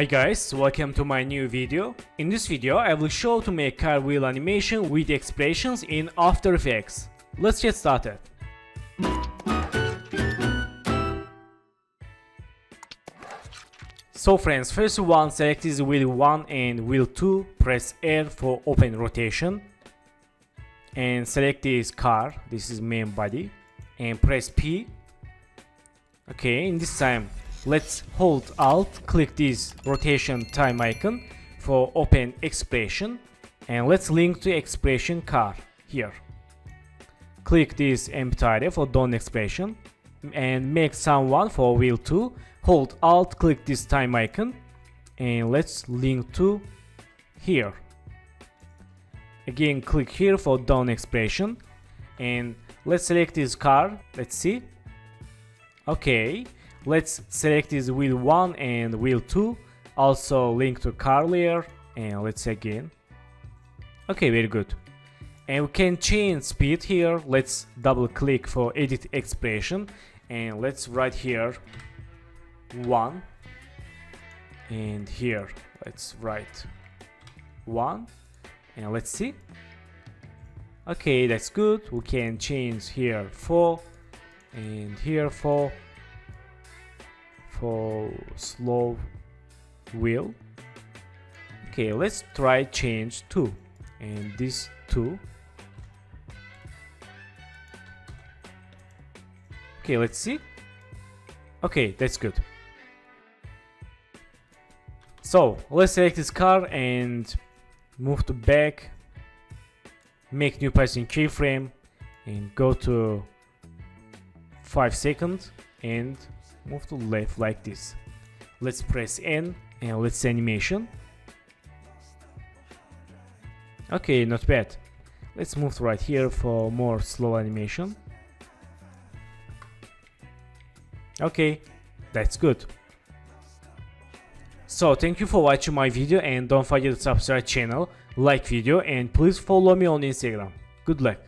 Hi guys, welcome to my new video. In this video I will show to make car wheel animation with expressions in After Effects. Let's get started. So friends, first one, select this wheel 1 and wheel 2, press R for open rotation. And select this car, this is main body, and press P. Okay, in this time let's hold Alt, click this rotation time icon for open expression, and let's link to expression car here. Click this empty area for done expression and make someone for wheel 2. Hold Alt, click this time icon, and let's link to here. Again, click here for done expression, and let's select this car. Let's see. Okay, let's select this wheel 1 and wheel 2, also link to car layer, and let's again. Okay, very good. And we can change speed here. Let's double click for edit expression, and let's write here 1, and here let's write 1, and let's see. Okay, that's good. We can change here 4 and here 4 for slow wheel. Okay, let's try change 2 and this 2. Okay, let's see. Okay, that's good. So let's select this car and move to back, make new passing keyframe, and go to 5 seconds and move to left like this. Let's press N and let's see animation. Okay, not bad. Let's move to right here for more slow animation. Okay, that's good. So thank you for watching my video, and don't forget to subscribe channel, like video, and please follow me on Instagram. Good luck.